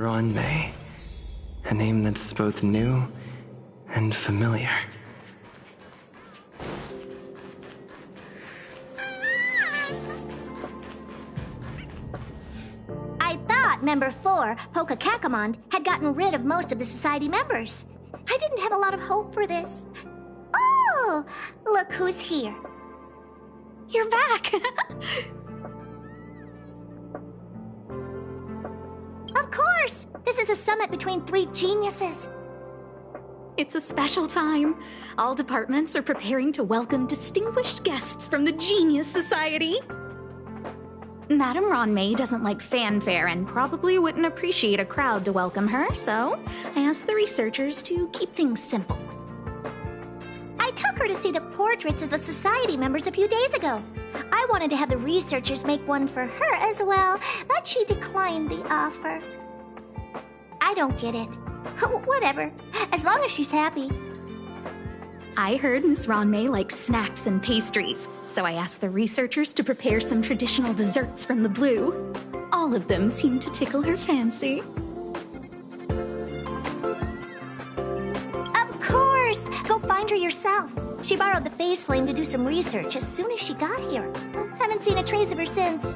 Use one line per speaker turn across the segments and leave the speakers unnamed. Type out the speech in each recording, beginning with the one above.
ver1.6. A name that's both new and familiar.
I thought Member 4, Pokakakamon, had gotten rid of most of the society members. I didn't have a lot of hope for this. Oh, look who's here.
You're back!
Of course! This is a summit between 3 geniuses.
It's a special time. All departments are preparing to welcome distinguished guests from the Genius Society. Madame Ronmei doesn't like fanfare and probably wouldn't appreciate a crowd to welcome her, so I asked the researchers to keep things simple.
I took her to see the portraits of the society members a few days ago. I wanted to have the researchers make one for her as well, but she declined the offer. I don't get it. Whatever, as long as she's happy.
I heard Miss Ronmei likes snacks and pastries, so I asked the researchers to prepare some traditional desserts from the blue. All of them seemed to tickle her fancy.
Of course! Go find her yourself. She borrowed the phase flame to do some research as soon as she got here. Haven't seen a trace of her since.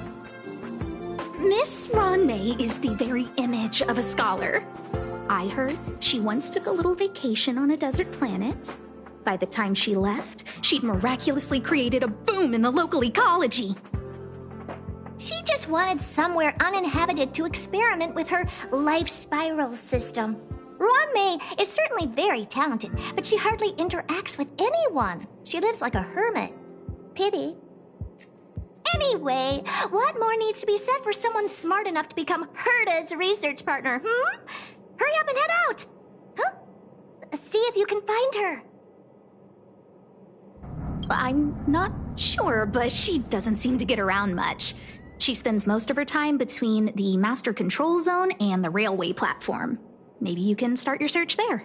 Miss Ronmei is the very image of a scholar. I heard she once took a little vacation on a desert planet. By the time she left, she'd miraculously created a boom in the local ecology.
She just wanted somewhere uninhabited to experiment with her life spiral system. Ronmei is certainly very talented, but she hardly interacts with anyone. She lives like a hermit. Pity. Anyway, what more needs to be said for someone smart enough to become Herta's research partner, Hurry up and head out! Huh? See if you can find her.
I'm not sure, but she doesn't seem to get around much. She spends most of her time between the master control zone and the railway platform. Maybe you can start your search there.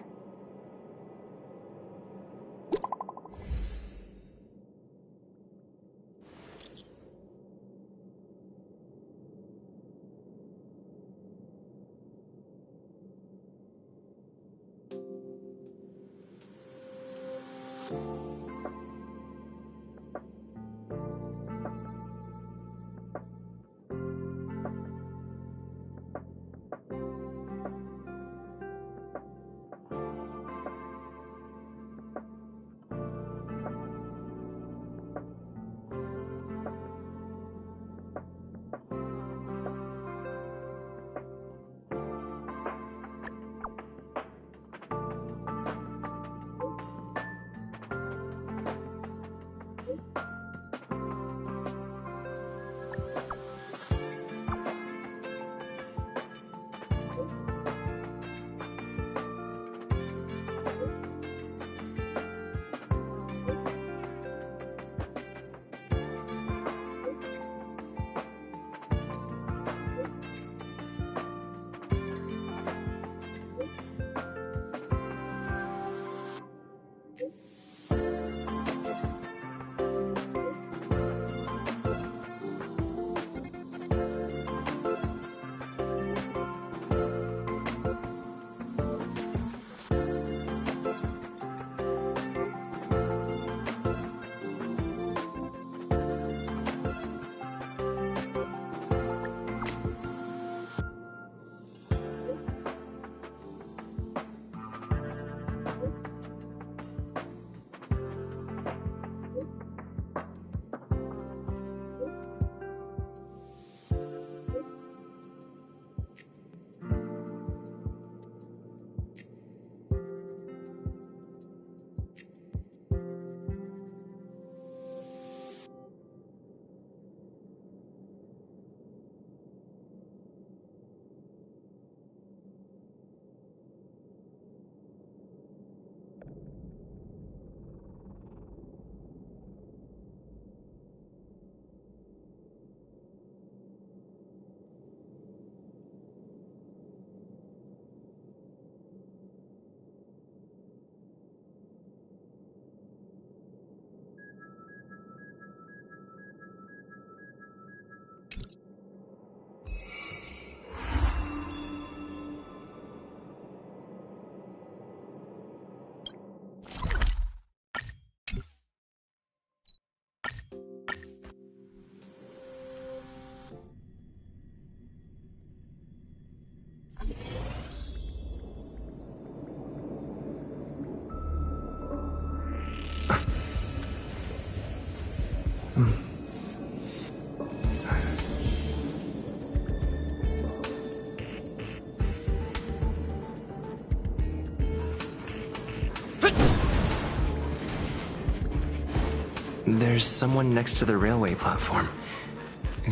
There's someone next to the railway platform.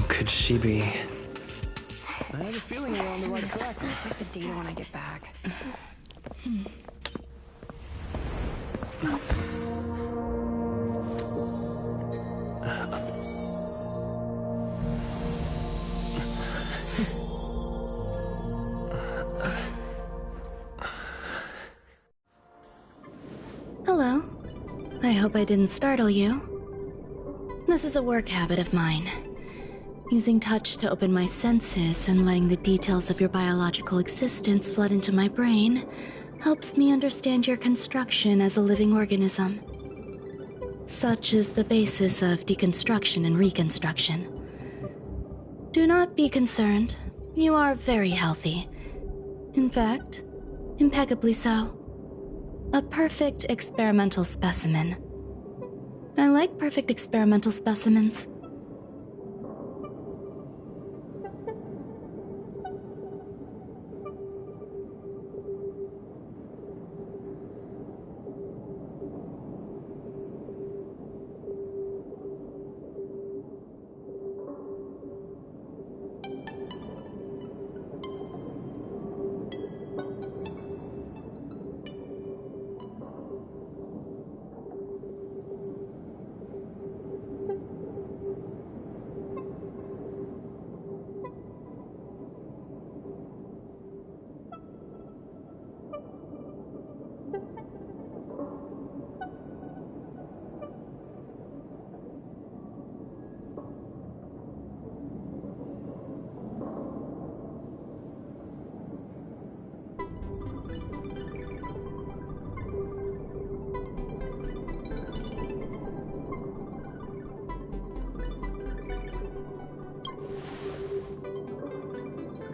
Could she be...
I have a feeling we're on the right track.
I'll check the data when I get back.
Hello. I hope I didn't startle you. This is a work habit of mine. Using touch to open my senses and letting the details of your biological existence flood into my brain helps me understand your construction as a living organism. Such is the basis of deconstruction and reconstruction. Do not be concerned. You are very healthy. In fact, impeccably so. A perfect experimental specimen. I like perfect experimental specimens.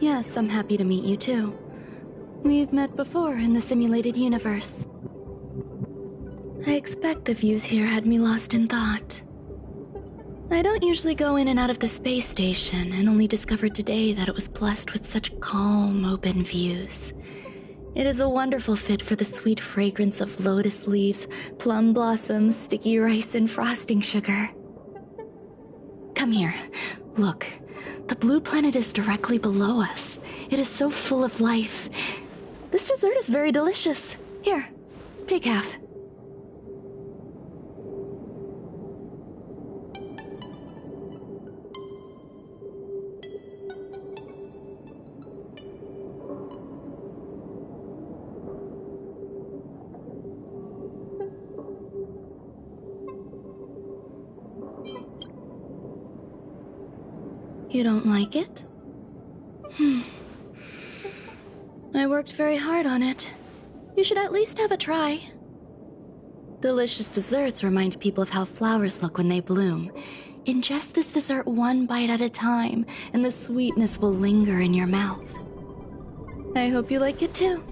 Yes, I'm happy to meet you too. We've met before in the simulated universe. I expect the views here had me lost in thought. I don't usually go in and out of the space station, and only discovered today that it was blessed with such calm, open views. It is a wonderful fit for the sweet fragrance of lotus leaves, plum blossoms, sticky rice, and frosting sugar. Come here. Look. The blue planet is directly below us. It is so full of life. This dessert is very delicious. Here, take half. You don't like it? I worked very hard on it. You should at least have a try. Delicious desserts remind people of how flowers look when they bloom. Ingest this dessert one bite at a time, and the sweetness will linger in your mouth. I hope you like it too.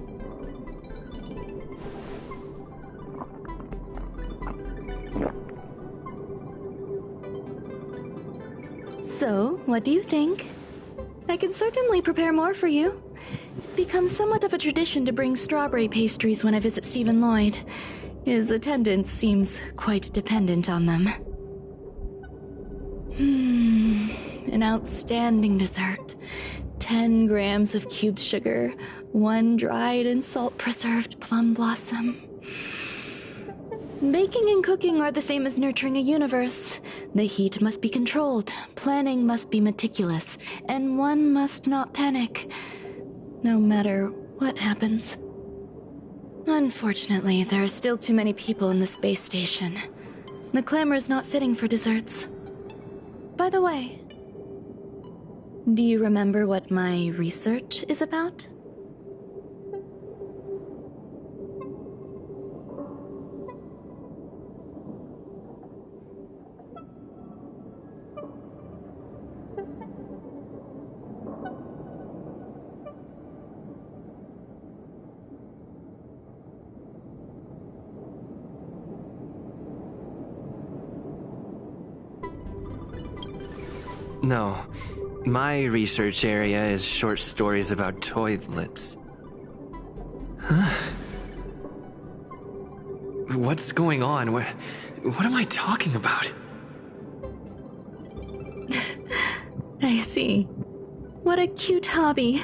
So, what do you think? I can certainly prepare more for you. It's become somewhat of a tradition to bring strawberry pastries when I visit Stephen Lloyd. His attendance seems quite dependent on them. An outstanding dessert. 10 grams of cubed sugar, 1 dried and salt-preserved plum blossom. Baking and cooking are the same as nurturing a universe. The heat must be controlled, planning must be meticulous, and one must not panic, no matter what happens. Unfortunately, there are still too many people in the space station. The clamor is not fitting for desserts. By the way, do you remember what my research is about?
No. My research area is short stories about toilets. Huh? What's going on? What am I talking about?
I see. What a cute hobby.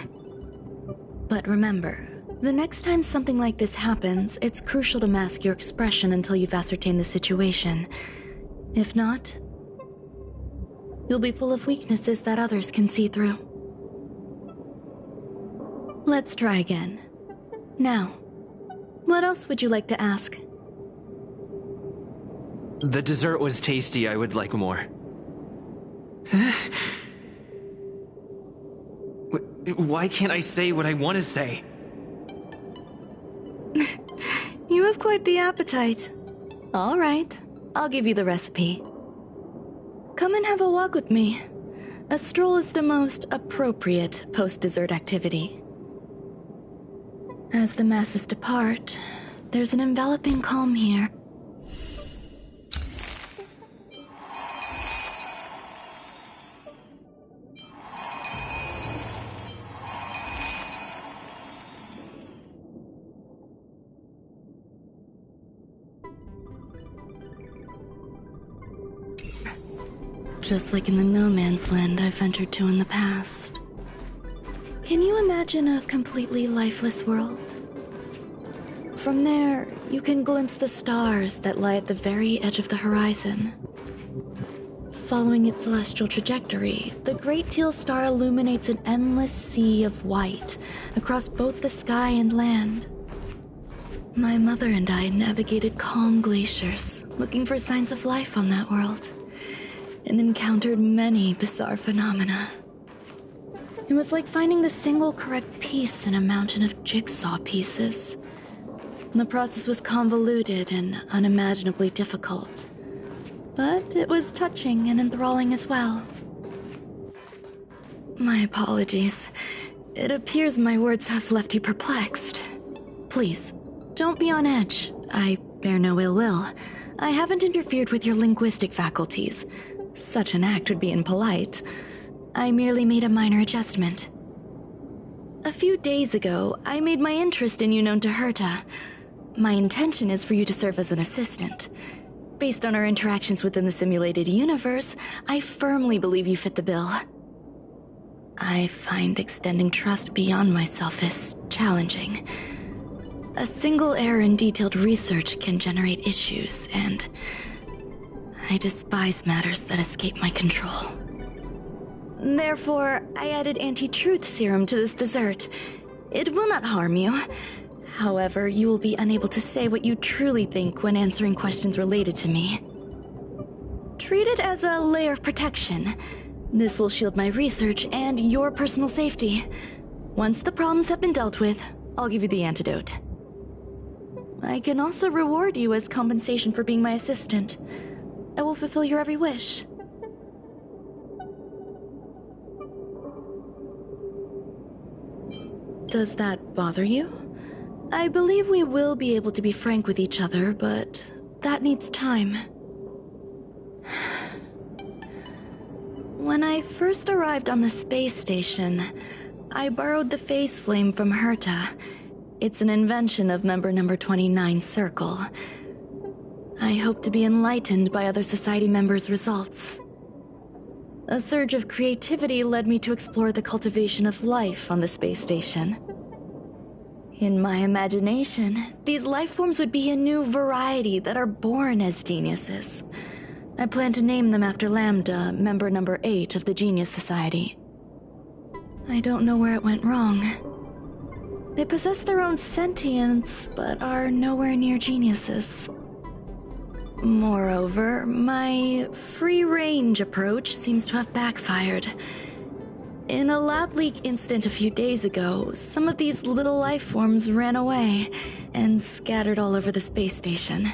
But remember, the next time something like this happens, it's crucial to mask your expression until you've ascertained the situation. If not, you'll be full of weaknesses that others can see through. Let's try again. Now, what else would you like to ask?
The dessert was tasty. I would like more. Why can't I say what I want to say?
You have quite the appetite. All right, I'll give you the recipe. Come and have a walk with me. A stroll is the most appropriate post-dessert activity. As the masses depart, there's an enveloping calm here. Just like in the no man's land I've ventured to in the past. Can you imagine a completely lifeless world? From there, you can glimpse the stars that lie at the very edge of the horizon. Following its celestial trajectory, the Great Teal Star illuminates an endless sea of white across both the sky and land. My mother and I navigated calm glaciers, looking for signs of life on that world, and encountered many bizarre phenomena. It was like finding the single correct piece in a mountain of jigsaw pieces. The process was convoluted and unimaginably difficult, but it was touching and enthralling as well. My apologies. It appears my words have left you perplexed. Please, don't be on edge. I bear no ill will. I haven't interfered with your linguistic faculties. Such an act would be impolite. I merely made a minor adjustment. A few days ago, I made my interest in you known to Herta. My intention is for you to serve as an assistant. Based on our interactions within the simulated universe, I firmly believe you fit the bill. I find extending trust beyond myself is challenging. A single error in detailed research can generate issues, and I despise matters that escape my control. Therefore, I added anti-truth serum to this dessert. It will not harm you. However, you will be unable to say what you truly think when answering questions related to me. Treat it as a layer of protection. This will shield my research and your personal safety. Once the problems have been dealt with, I'll give you the antidote. I can also reward you as compensation for being my assistant. I will fulfill your every wish. Does that bother you? I believe we will be able to be frank with each other, but that needs time. When I first arrived on the space station, I borrowed the phase flame from Herta. It's an invention of member number 29 Circle. I hope to be enlightened by other society members' results. A surge of creativity led me to explore the cultivation of life on the space station. In my imagination, these life forms would be a new variety that are born as geniuses. I plan to name them after Lambda, member number 8 of the Genius Society. I don't know where it went wrong. They possess their own sentience, but are nowhere near geniuses. Moreover, my free-range approach seems to have backfired. In a lab leak incident a few days ago, some of these little life forms ran away and scattered all over the space station.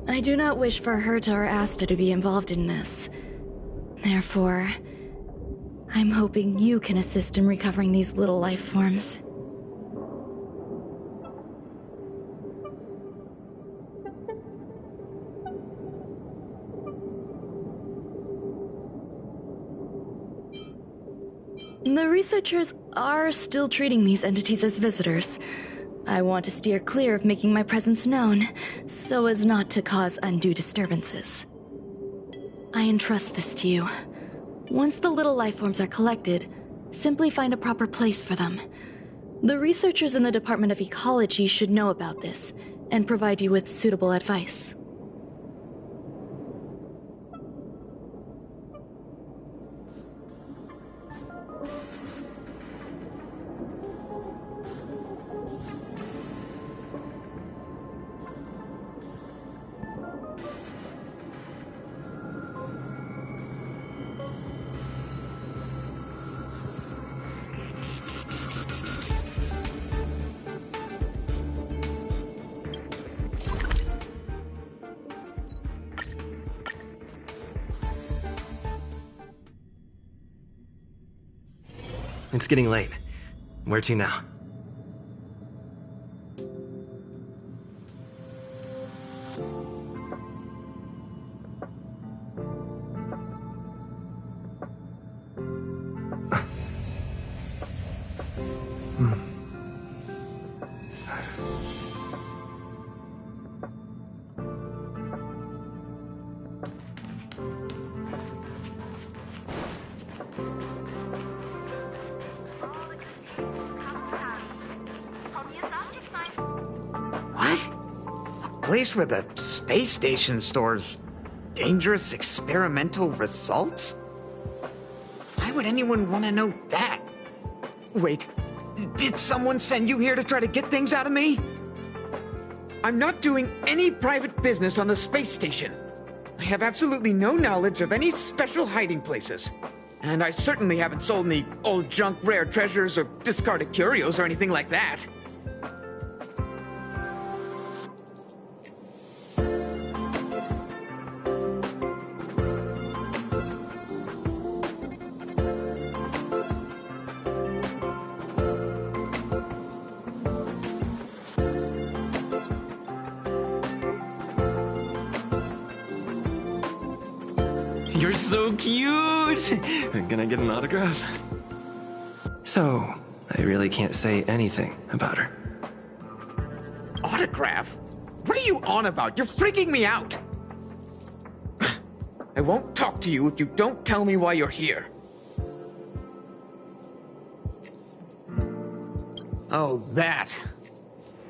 I do not wish for Herta or Asta to be involved in this. Therefore, I'm hoping you can assist in recovering these little life forms. The researchers are still treating these entities as visitors. I want to steer clear of making my presence known, so as not to cause undue disturbances. I entrust this to you. Once the little life forms are collected, simply find a proper place for them. The researchers in the Department of Ecology should know about this, and provide you with suitable advice.
It's getting late. Where to now?
Place where the space station stores dangerous experimental results? Why would anyone want to know that? Wait, did someone send you here to try to get things out of me? I'm not doing any private business on the space station. I have absolutely no knowledge of any special hiding places. And I certainly haven't sold any old junk rare treasures or discarded curios or anything like that.
You're so cute! Can I get an autograph? So, I really can't say anything about her.
Autograph? What are you on about? You're freaking me out! I won't talk to you if you don't tell me why you're here. Oh, that.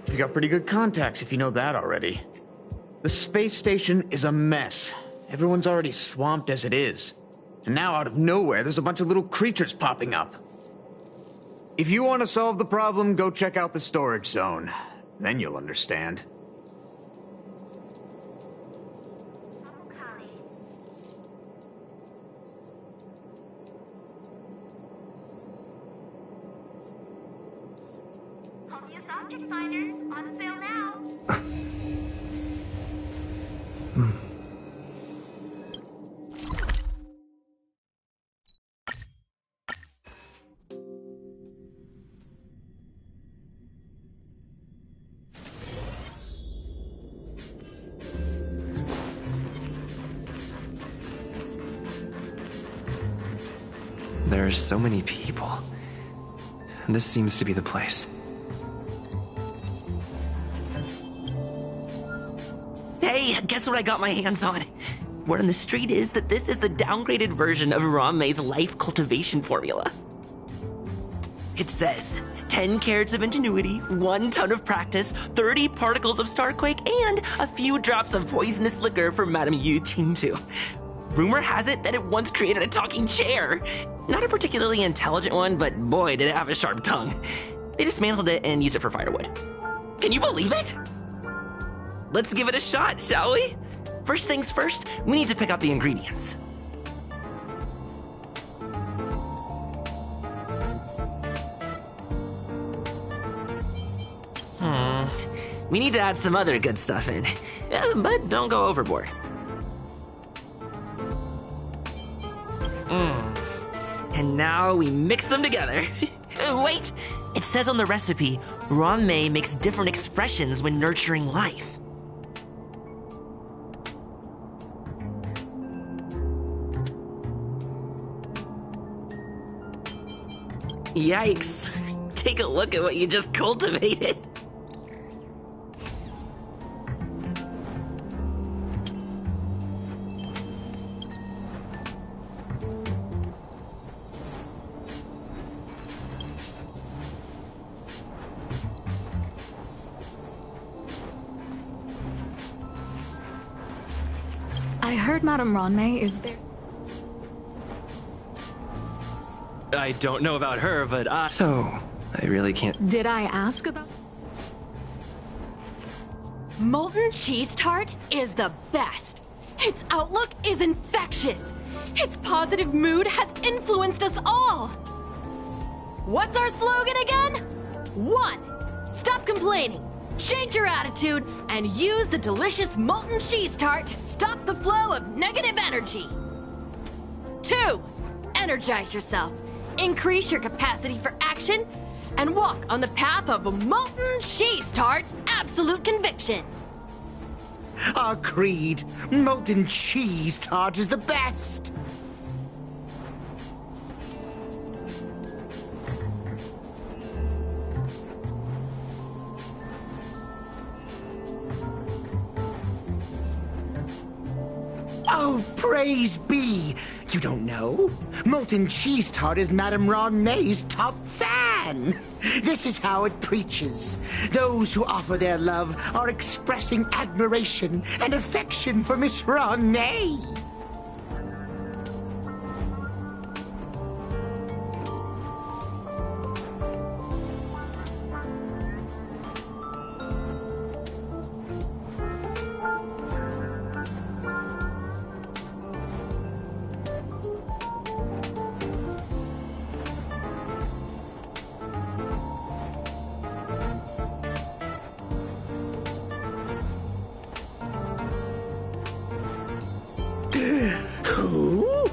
You've got pretty good contacts if you know that already. The space station is a mess. Everyone's already swamped as it is. And now out of nowhere, there's a bunch of little creatures popping up. If you want to solve the problem, go check out the storage zone. Then you'll understand.
Home use object finders on sale now.
There are so many people. This seems to be the place.
Hey, guess what I got my hands on? Word on the street is that this is the downgraded version of ver1.6's life cultivation formula. It says 10 carats of ingenuity, 1 ton of practice, 30 particles of starquake, and a few drops of poisonous liquor for Madame Yu Ting-Tu. Rumor has it that it once created a talking chair. Not a particularly intelligent one, but boy, did it have a sharp tongue. They dismantled it and used it for firewood. Can you believe it? Let's give it a shot, shall we? First things first, we need to pick out the ingredients. We need to add some other good stuff in, but don't go overboard. And now we mix them together. Wait! It says on the recipe, ver1.6 makes different expressions when nurturing life. Yikes. Take a look at what you just cultivated.
I heard Madame Ronmei is there.
I don't know about her, but So, I really can't.
Did I ask about?
Molten cheese tart is the best. Its outlook is infectious. Its positive mood has influenced us all. What's our slogan again? 1. Stop complaining. Change your attitude and use the delicious molten cheese tart to stop the flow of negative energy. 2. Energize yourself. Increase your capacity for action and walk on the path of a molten cheese tart's absolute conviction.
Our creed, molten cheese tart is the best. Oh, praise be! You don't know? Molten cheese tart is Madame Ronmei's top fan. This is how it preaches. Those who offer their love are expressing admiration and affection for Miss Ronmei. Who?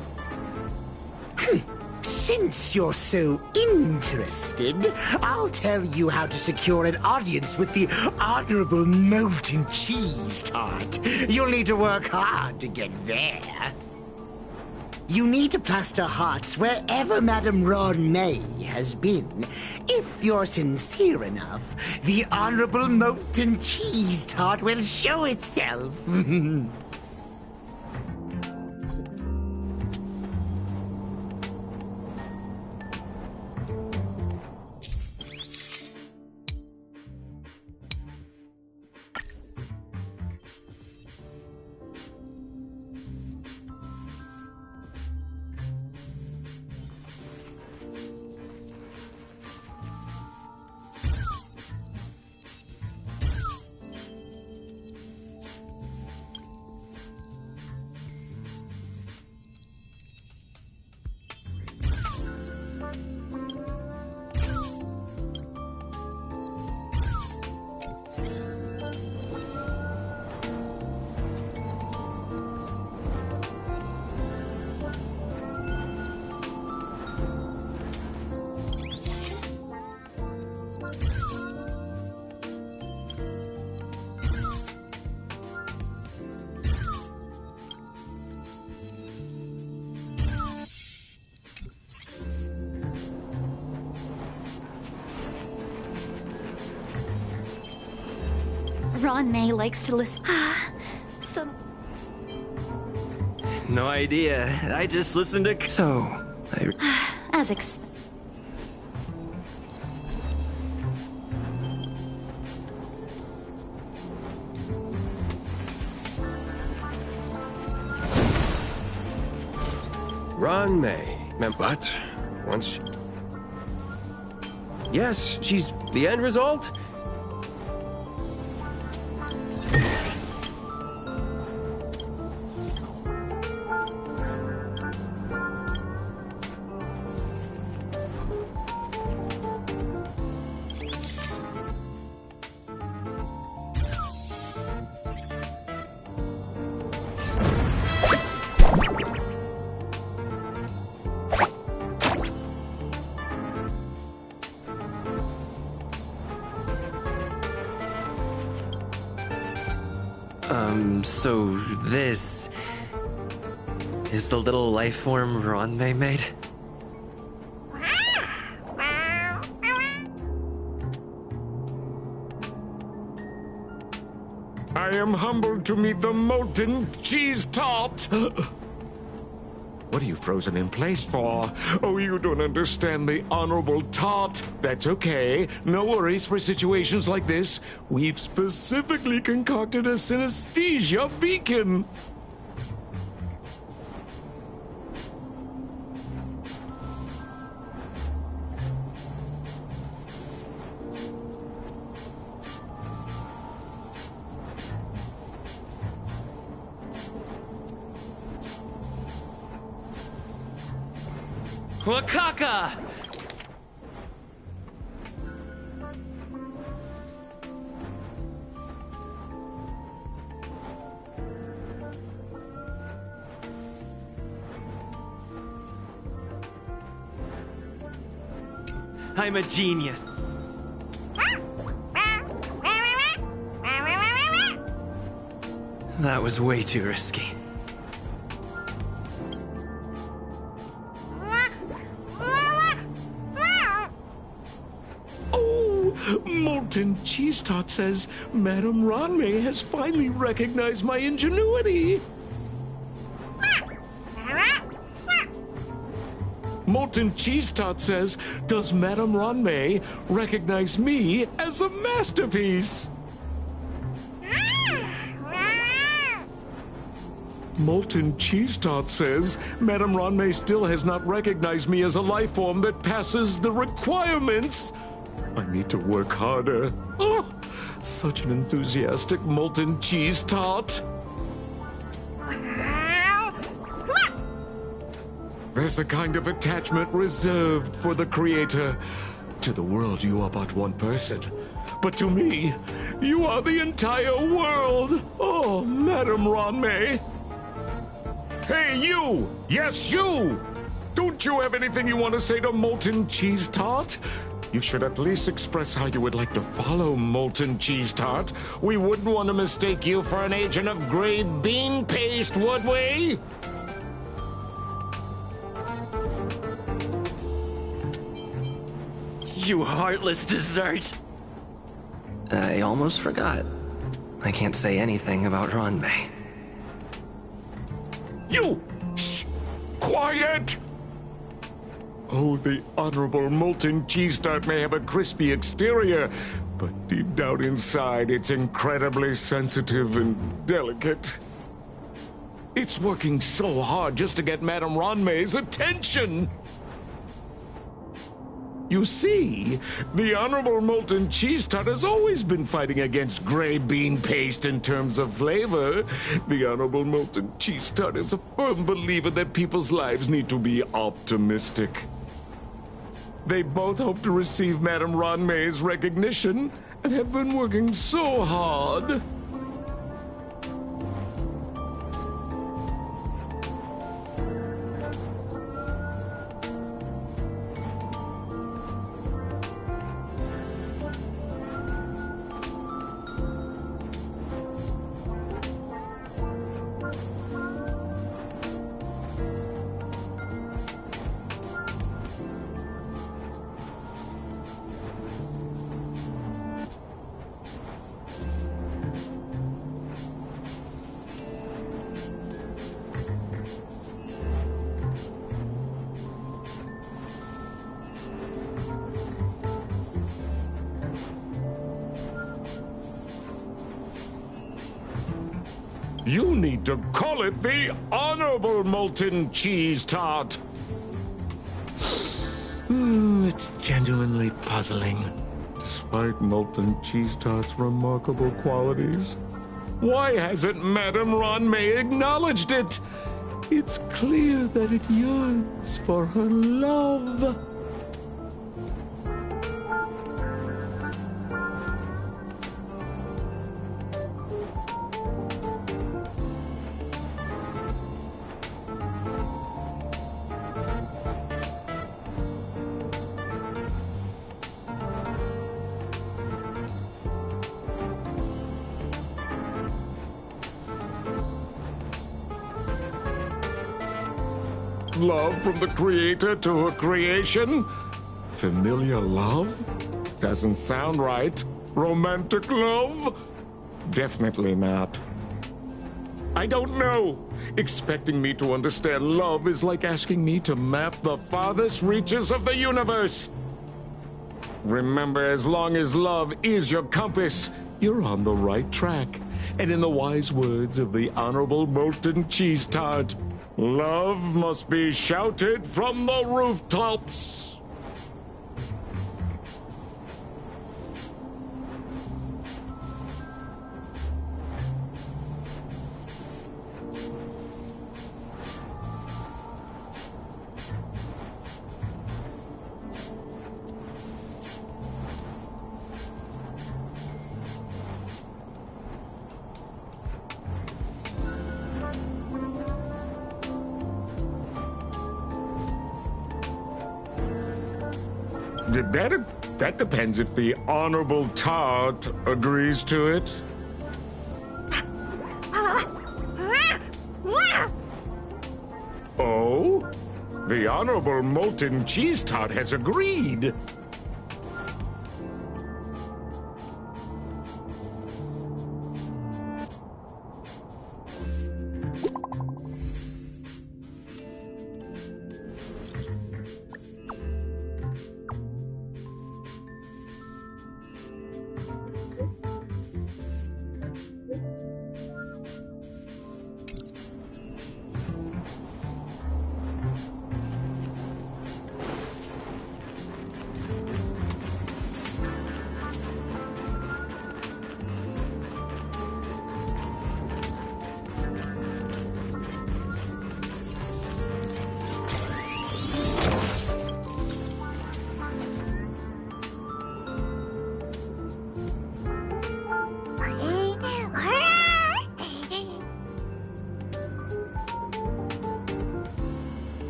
Since you're so interested, I'll tell you how to secure an audience with the Honorable Molten Cheese Tart. You'll need to work hard to get there. You need to plaster hearts wherever Madame Ronmei has been. If you're sincere enough, the Honorable Molten Cheese Tart will show itself.
Ronmei likes to listen.
No idea. I just listened to. So,
As ex.
Ronmei. What? Once. Yes, she's the end result.
So this is the little life form Ronmei made?
am humbled to meet the molten cheese tart. What are you frozen in place for? Oh, you don't understand the Honorable Tart. That's okay. No worries for situations like this. We've specifically concocted a synesthesia beacon.
Wakaka! I'm a genius. That was way too risky.
Molten Cheese Tart says Madame Ranmei has finally recognized my ingenuity. Molten Cheese Tart says, does Madame Ranmei recognize me as a masterpiece? Molten Cheese Tart says, Madame Ranmei still has not recognized me as a life form that passes the requirements. I need to work harder. Oh, such an enthusiastic molten cheese tart. There's a kind of attachment reserved for the creator. To the world, you are but one person. But to me, you are the entire world. Oh, Madame Ranmei. Hey, you! Yes, you! Don't you have anything you want to say to Molten Cheese Tart? You should at least express how you would like to follow Molten Cheese Tart. We wouldn't want to mistake you for an agent of gray bean paste, would we?
You heartless dessert! I almost forgot. I can't say anything about Ranmei.
You! Shh! Quiet! Oh, the Honorable Molten Cheese Tart may have a crispy exterior, but deep down inside, it's incredibly sensitive and delicate. It's working so hard just to get Madame Ranmei's attention. You see, the Honorable Molten Cheese Tart has always been fighting against gray bean paste in terms of flavor. The Honorable Molten Cheese Tart is a firm believer that people's lives need to be optimistic. They both hope to receive Madame Ranmei's recognition and have been working so hard. You need to call it the Honorable Molten Cheese Tart. It's genuinely puzzling. Despite Molten Cheese Tart's remarkable qualities, why hasn't Madame Ranmei acknowledged it? It's clear that it yearns for her love. Love from the creator to her creation? Familiar love? Doesn't sound right. Romantic love? Definitely not. I don't know. Expecting me to understand love is like asking me to map the farthest reaches of the universe. Remember, as long as love is your compass, you're on the right track. And in the wise words of the Honorable Molten Cheese Tart, love must be shouted from the rooftops. That depends if the Honorable Tart agrees to it. Oh? The Honorable Molten Cheese Tart has agreed.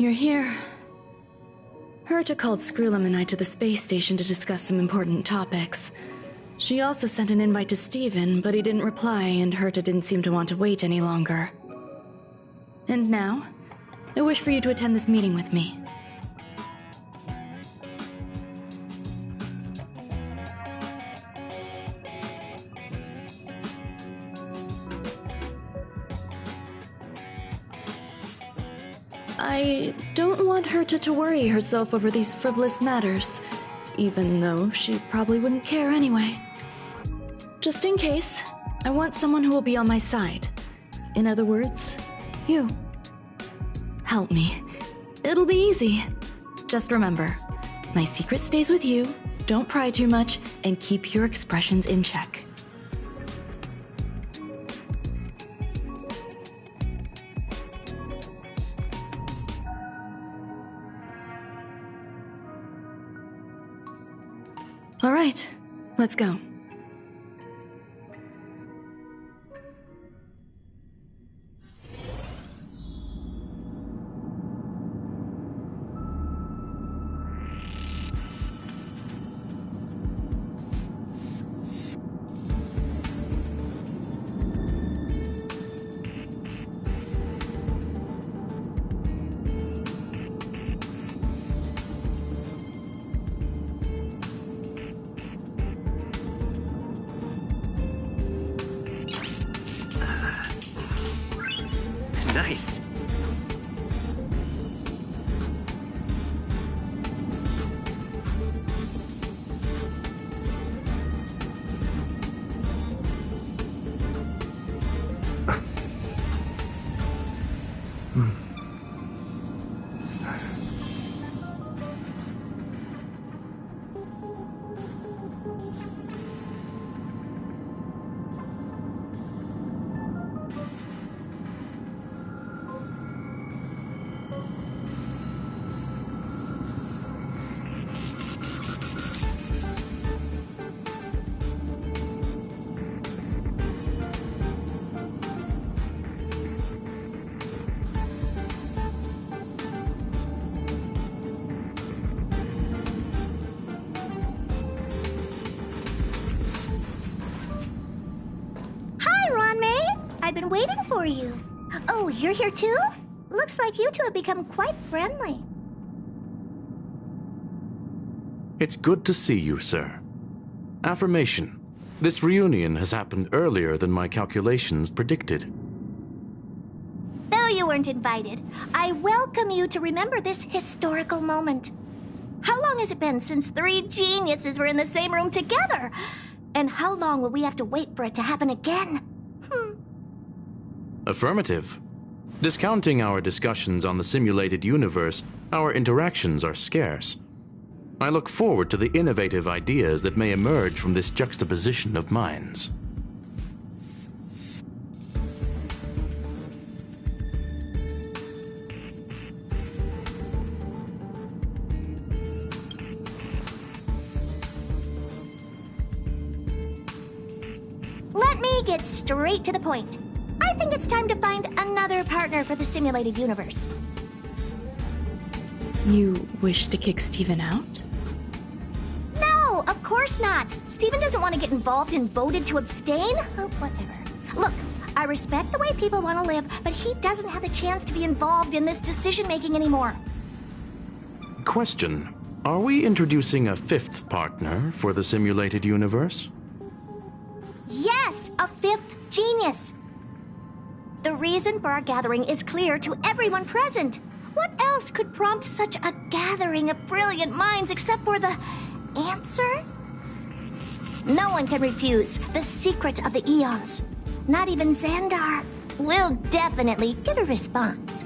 You're here. Herta called Screwlum and I to the space station to discuss some important topics. She also sent an invite to Steven, but he didn't reply, and Herta didn't seem to want to wait any longer. And now, I wish for you to attend this meeting with me. I don't want Herta to worry herself over these frivolous matters, even though she probably wouldn't care anyway. Just in case, I want someone who will be on my side. In other words, you. Help me. It'll be easy. Just remember, my secret stays with you, don't pry too much, and keep your expressions in check. All right, let's go.
Nice.
I've been waiting for you. Oh, you're here too? Looks like you two have become quite friendly.
It's good to see you, sir. Affirmation. This reunion has happened earlier than my calculations predicted.
Though you weren't invited, I welcome you to remember this historical moment. How long has it been since 3 geniuses were in the same room together? And how long will we have to wait for it to happen again?
Affirmative. Discounting our discussions on the simulated universe, our interactions are scarce. I look forward to the innovative ideas that may emerge from this juxtaposition of minds.
Let me get straight to the point. I think it's time to find another partner for the simulated universe.
You wish to kick Steven out?
No, of course not. Steven doesn't want to get involved and voted to abstain. Oh, whatever. Look, I respect the way people want to live, but he doesn't have the chance to be involved in this decision-making anymore.
Question. Are we introducing a 5th partner for the simulated universe?
Yes, a 5th genius. The reason for our gathering is clear to everyone present. What else could prompt such a gathering of brilliant minds except for the answer? No one can refuse the secret of the eons. Not even Xandar. We'll definitely get a response.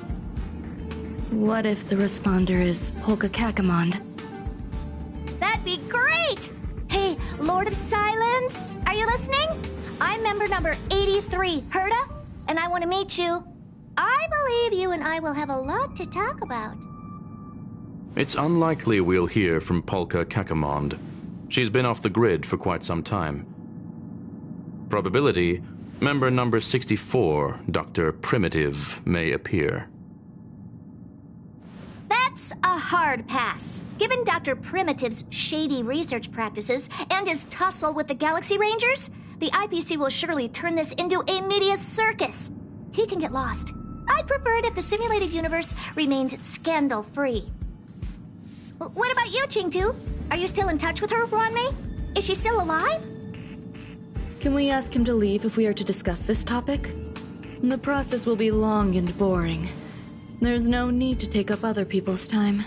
What if the responder is Polka Kakamond?
That'd be great! Hey, Lord of Silence, are you listening? I'm member number 83, Herta, and I want to meet you. I believe you and I will have a lot to talk about.
It's unlikely we'll hear from Polka Kakamond. She's been off the grid for quite some time. Probability, member number 64, Dr. Primitive, may appear.
A hard pass. Given Dr. Primitive's shady research practices and his tussle with the Galaxy Rangers, the IPC will surely turn this into a media circus. He can get lost. I'd prefer it if the simulated universe remained scandal-free. What about you, Chingtu? Are you still in touch with her, Ronmei? Is she still alive?
Can we ask him to leave if we are to discuss this topic? The process will be long and boring. There's no need to take up other people's time.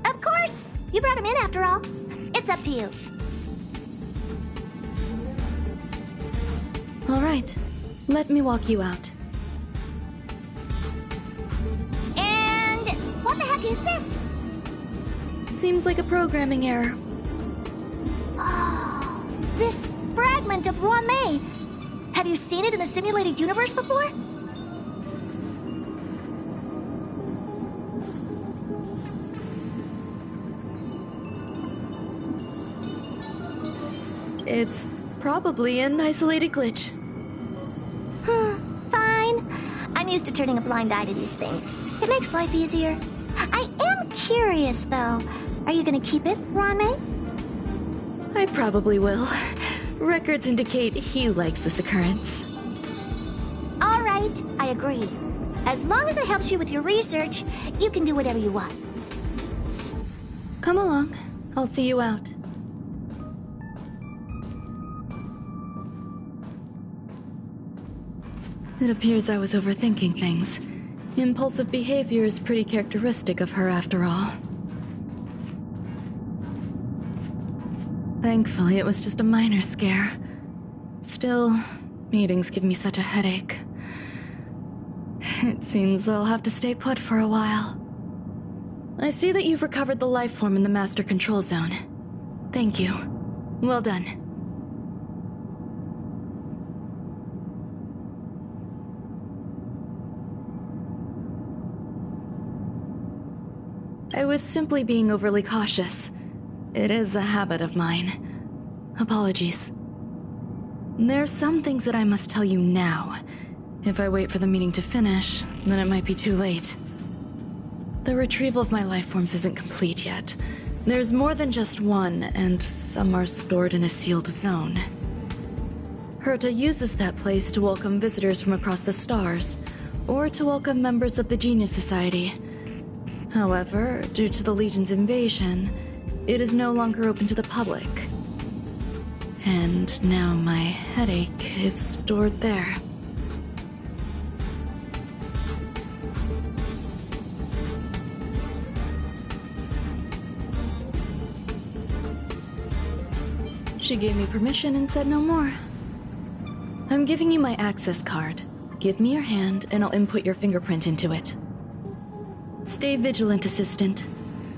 Of course! You brought him in after all. It's up to you.
All right. Let me walk you out.
And what the heck is this?
Seems like a programming error.
Oh, this fragment of Ronmei. Have you seen it in the simulated universe before?
It's probably an isolated glitch.
Fine. I'm used to turning a blind eye to these things. It makes life easier. I am curious, though. Are you gonna keep it, Ronmei?
I probably will. Records indicate he likes this occurrence.
All right, I agree. As long as it helps you with your research, you can do whatever you want.
Come along. I'll see you out. It appears I was overthinking things. Impulsive behavior is pretty characteristic of her after all. Thankfully, it was just a minor scare. Still, meetings give me such a headache. It seems I'll have to stay put for a while. I see that you've recovered the life form in the Master Control Zone. Thank you. Well done. I was simply being overly cautious. It is a habit of mine. Apologies. There are some things that I must tell you now. If I wait for the meeting to finish, then it might be too late. The retrieval of my life forms isn't complete yet. There's more than just one, and some are stored in a sealed zone. Herta uses that place to welcome visitors from across the stars, or to welcome members of the Genius Society. However, due to the Legion's invasion, it is no longer open to the public. And now my headache is stored there. She gave me permission and said no more. I'm giving you my access card. Give me your hand and I'll input your fingerprint into it. Stay vigilant, Assistant.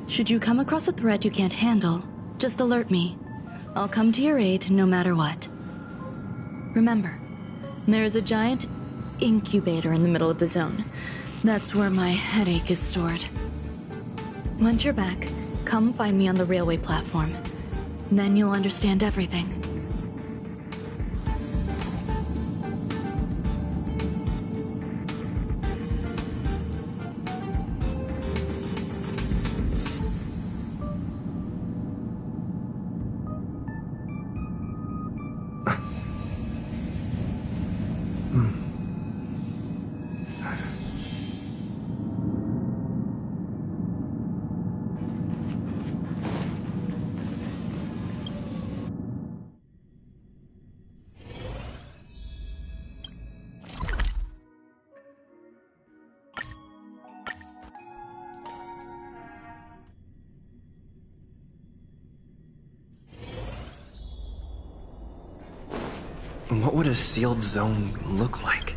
Should you come across a threat you can't handle, just alert me. I'll come to your aid no matter what. Remember, there is a giant incubator in the middle of the zone. That's where my headache is stored. Once you're back, come find me on the railway platform. Then you'll understand everything.
What would a sealed zone look like?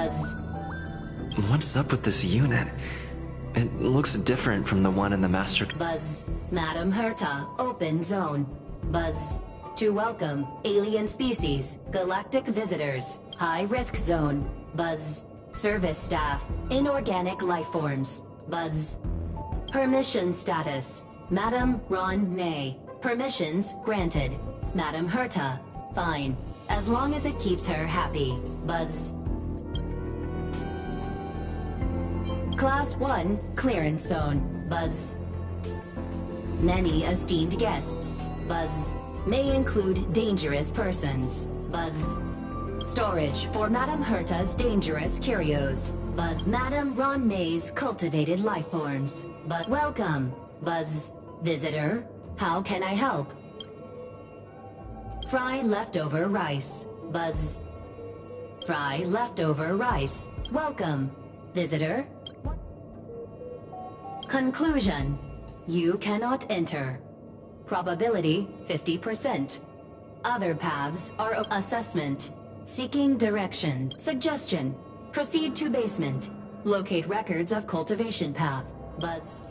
Buzz.
What's up with this unit? It looks different from the one in the master...
Buzz. Madam Herta, open zone. Buzz. To welcome alien species, galactic visitors, high-risk zone. Buzz. Service staff, inorganic life forms. Buzz. Permission status. Madam Ron May. Permissions granted. Madam Herta. Fine. As long as it keeps her happy. Buzz. Class 1, clearance zone. Buzz. Many esteemed guests. Buzz. May include dangerous persons. Buzz. Storage for Madam Herta's dangerous curios. Buzz. Madam Ron May's cultivated life forms. But welcome. Buzz. Visitor. How can I help? Fry leftover rice. Buzz. Fry leftover rice. Welcome. Visitor. Conclusion. You cannot enter. Probability 50%. Other paths are assessment. Seeking direction. Suggestion. Proceed to basement. Locate records of cultivation path. Buzz.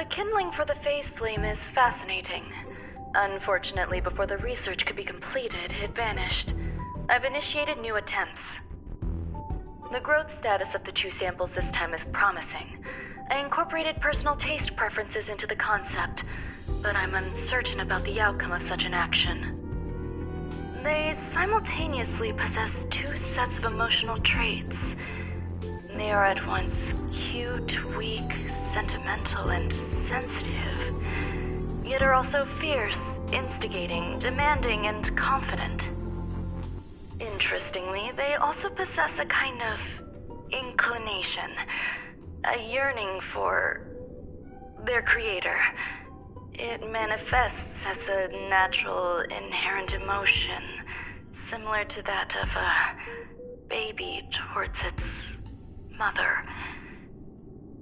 Kindling for the phase flame is fascinating. Unfortunately, before the research could be completed, it vanished. I've initiated new attempts. The growth status of the two samples this time is promising. I incorporated personal taste preferences into the concept, but I'm uncertain about the outcome of such an action. They simultaneously possess two sets of emotional traits. They are at once cute, weak, sentimental, and sensitive, yet are also fierce, instigating, demanding, and confident. Interestingly, they also possess a kind of inclination, a yearning for their creator. It manifests as a natural, inherent emotion, similar to that of a baby towards its mother.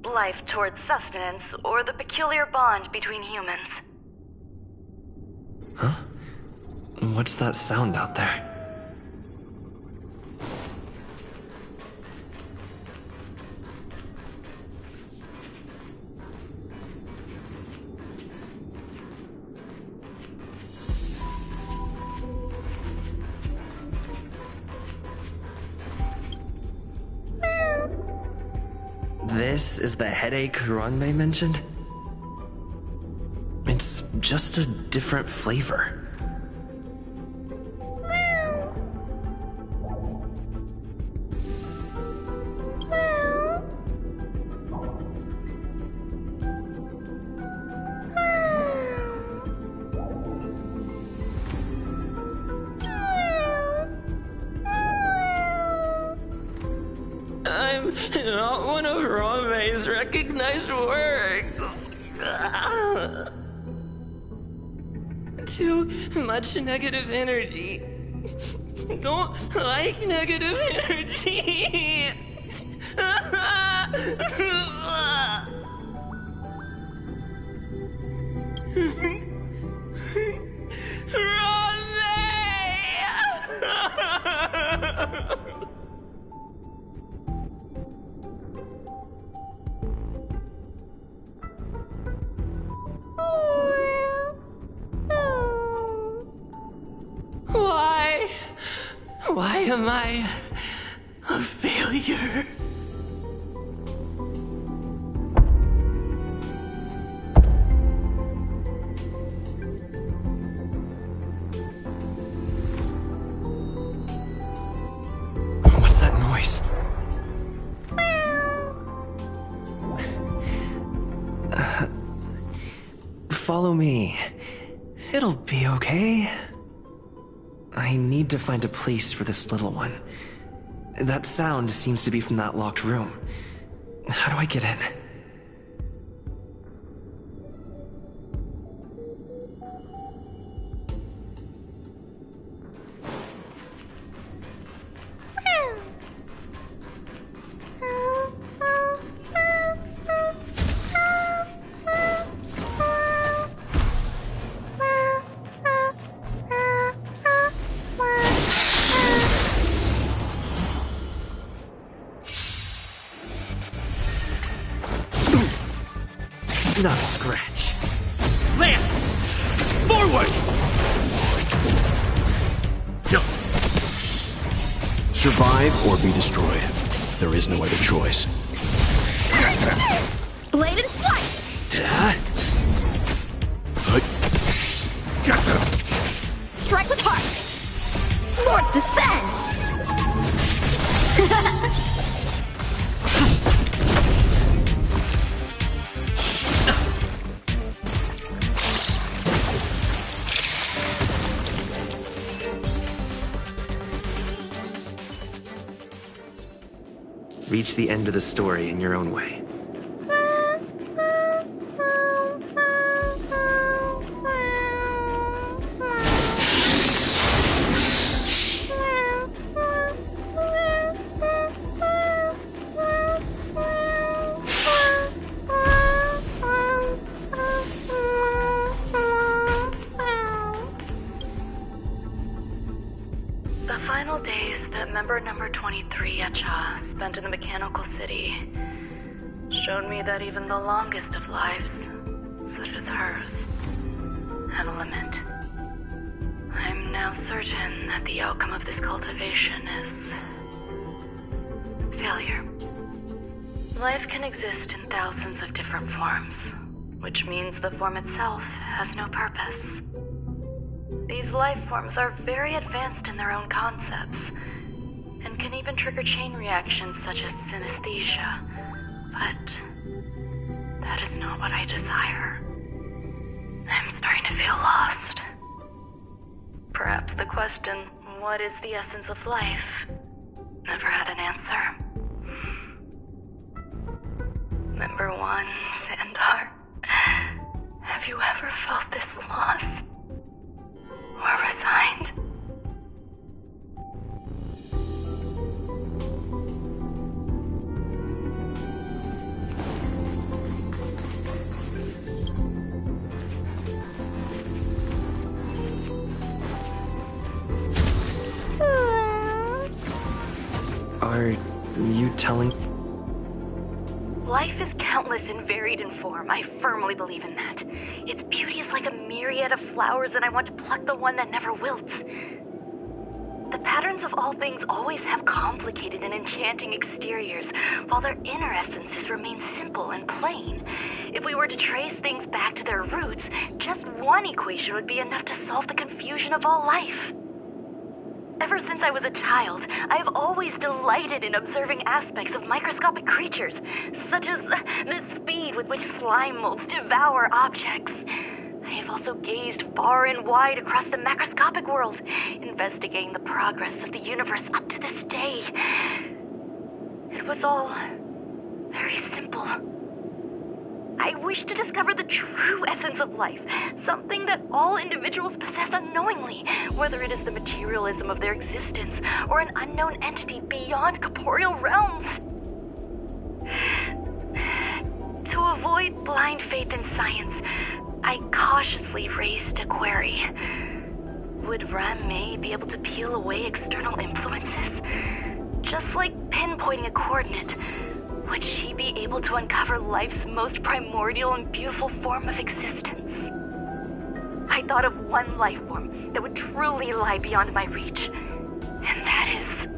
Life towards sustenance, or the peculiar bond between humans.
Huh? What's that sound out there? This is the headache Ranmei mentioned? It's just a different flavor. I'm not one of Ranmei's recognized works. Too much negative energy. Don't like negative energy. Why am I a failure? What's that noise? Follow me. It'll be okay. I need to find a place for this little one. That sound seems to be from that locked room. How do I get in? Not a scratch.
Lance! Forward! No.
Survive or be destroyed. There is no other choice.
Blade and flight! Strike with heart! Swords descend!
Reach the end of the story in your own way.
The final days that member number 23 Echa spent in the mechanical city showed me that even the longest of lives, such as hers, have a limit. I'm now certain that the outcome of this cultivation is failure. Life can exist in thousands of different forms, which means the form itself has no purpose. These life forms are very advanced in their own concepts, and can even trigger chain reactions such as synesthesia, but that is not what I desire. I'm starting to feel lost. Perhaps the question, what is the essence of life, never had an answer. Member 1, Xandar, have you ever felt this lost? Or resigned?
Are you telling?
Life is countless and varied in form. I firmly believe in that. Its beauty is like a myriad of flowers, and I want to pluck the one that never wilts. The patterns of all things always have complicated and enchanting exteriors, while their inner essences remain simple and plain. If we were to trace things back to their roots, just one equation would be enough to solve the confusion of all life. Ever since I was a child, I have always delighted in observing aspects of microscopic creatures, such as the speed with which slime molds devour objects. I have also gazed far and wide across the macroscopic world, investigating the progress of the universe up to this day. It was all very simple. I wish to discover the true essence of life, something that all individuals possess unknowingly, whether it is the materialism of their existence or an unknown entity beyond corporeal realms. To avoid blind faith in science, I cautiously raised a query. Would Ran-Mei be able to peel away external influences? Just like pinpointing a coordinate, would she be able to uncover life's most primordial and beautiful form of existence? I thought of one life form that would truly lie beyond my reach, and that is...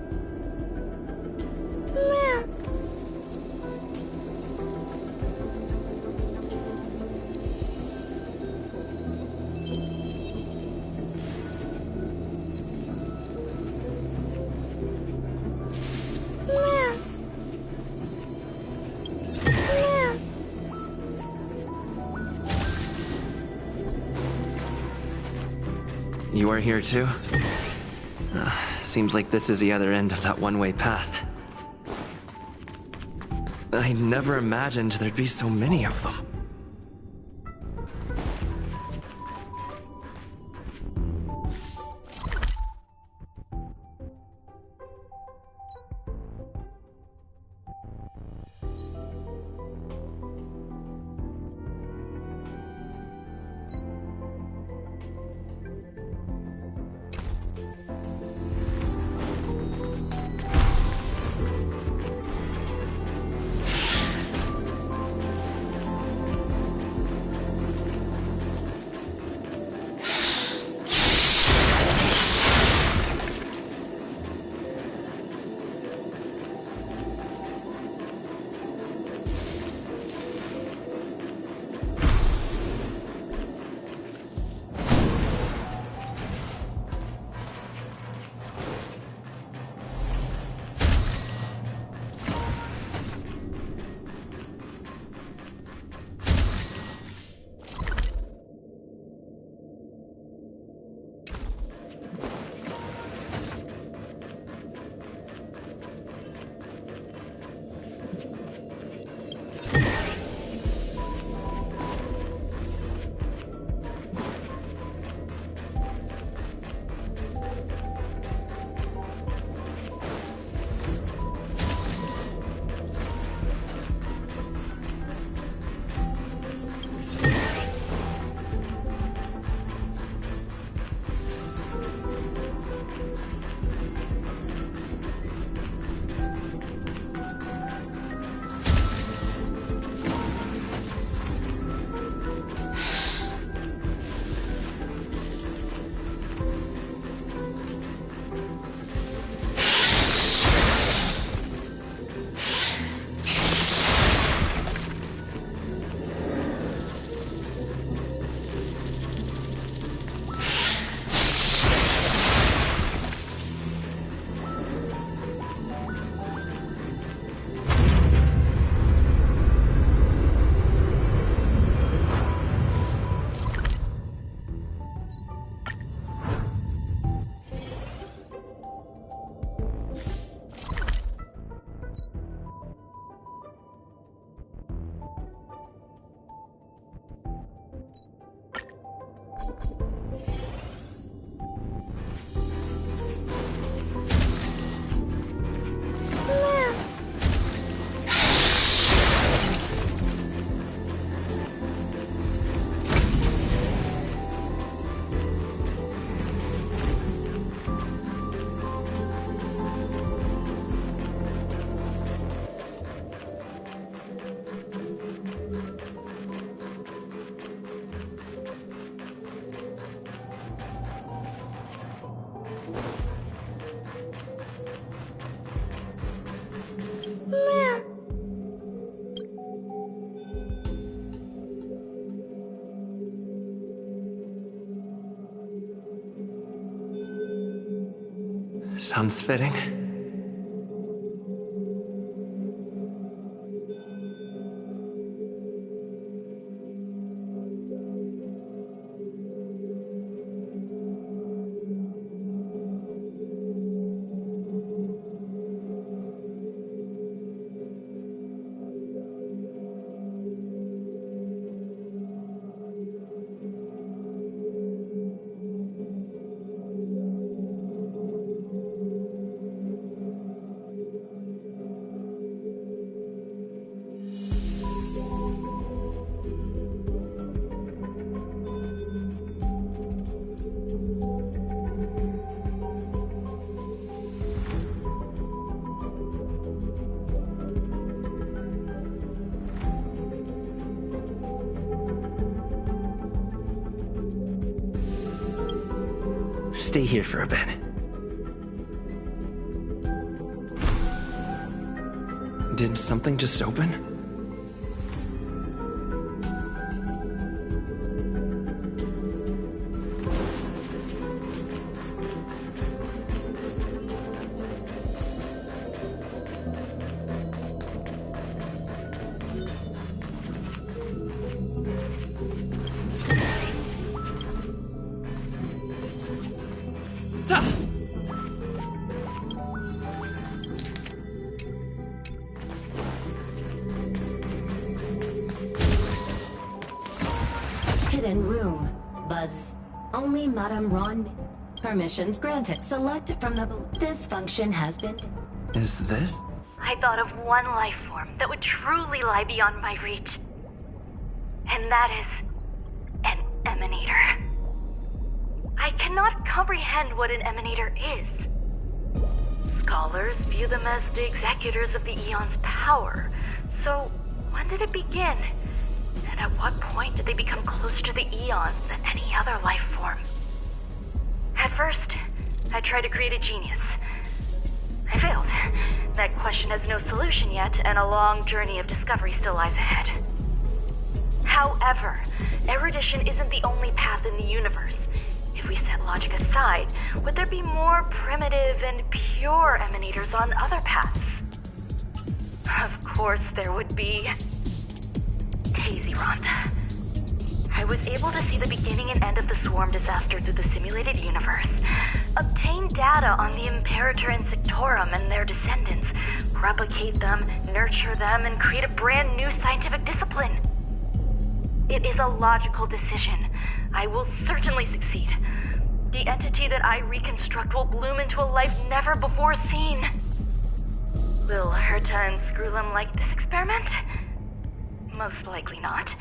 You are here too? Seems like this is the other end of that one-way path. I never imagined there'd be so many of them. Sounds fitting. stay here for a bit. Did something just open?
Hidden room. Buzz. Only Madame Ron. Permissions granted. Select from the... This function has been...
Is this?
I thought of one life form that would truly lie beyond my reach. And that is... an emanator. I cannot comprehend what an emanator is. Scholars view them as the executors of the Eon's power. So, when did it begin? And at what point did they become closer to the Eons than any other life form? At first, I tried to create a genius. I failed. That question has no solution yet, and a long journey of discovery still lies ahead. However, erudition isn't the only path in the universe. If we set logic aside, would there be more primitive and pure emanators on other paths? Of course there would be. Hazyron. I was able to see the beginning and end of the swarm disaster through the simulated universe, obtain data on the Imperator and Sectorum and their descendants, replicate them, nurture them, and create a brand new scientific discipline. It is a logical decision. I will certainly succeed. The entity that I reconstruct will bloom into a life never before seen. Will Herta and Screwlum like this experiment? Most likely not.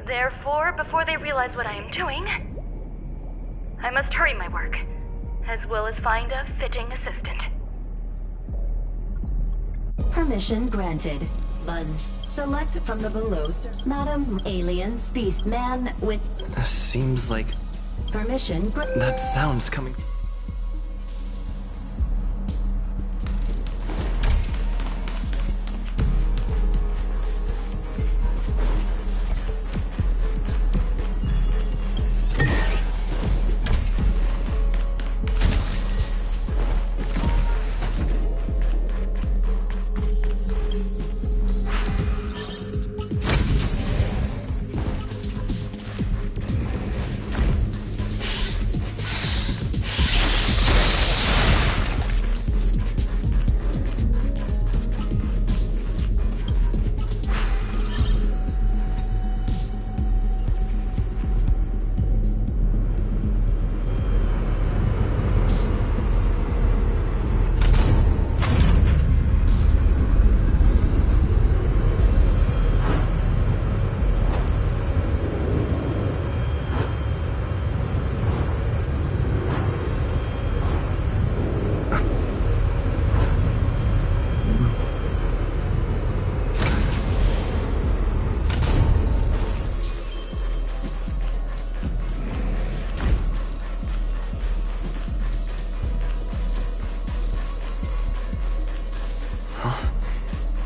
Therefore, before they realize what I am doing, I must hurry my work, as well as find a fitting assistant.
Permission granted. Buzz. Select from the below. Madam Alien Species Man with...
Seems like...
Permission
that sound's coming...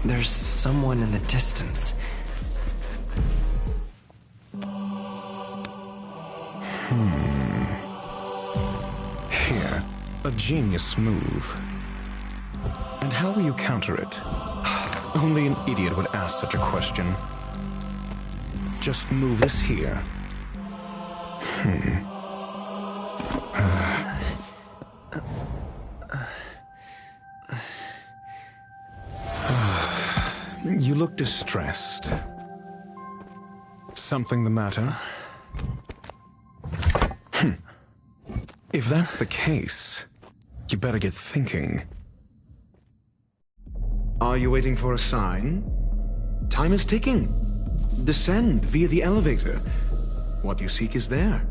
There's someone in the distance.
Here, a genius move. And how will you counter it? Only an idiot would ask such a question. Just move this here. You look distressed. Something the matter? If that's the case, you better get thinking.
Are you waiting for a sign? Time is ticking. Descend via the elevator. What you seek is there.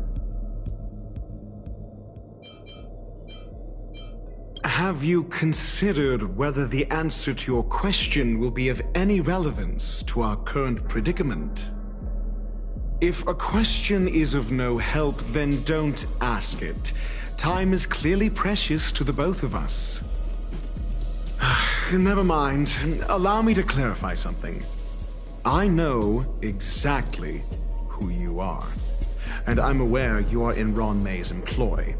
Have you considered whether the answer to your question will be of any relevance to our current predicament?
If a question is of no help, then don't ask it. Time is clearly precious to the both of us. Never mind. Allow me to clarify something. I know exactly who you are, and I'm aware you are in Ron May's employ.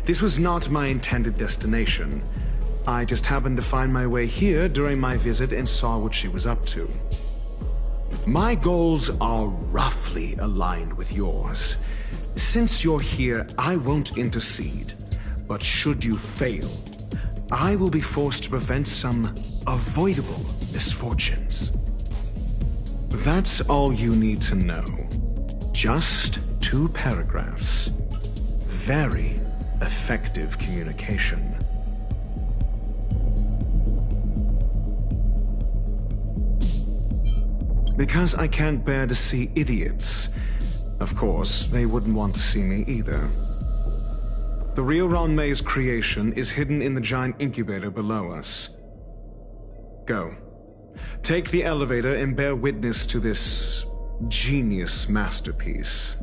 This was not my intended destination. I just happened to find my way here during my visit and saw what she was up to. My goals are roughly aligned with yours. Since you're here, I won't intercede. But should you fail, I will be forced to prevent some avoidable misfortunes. That's all you need to know. Just 2 paragraphs. Very effective communication. Because I can't bear to see idiots. Of course, they wouldn't want to see me either. The real Ron May's creation is hidden in the giant incubator below us. Go. Take the elevator and bear witness to this genius masterpiece.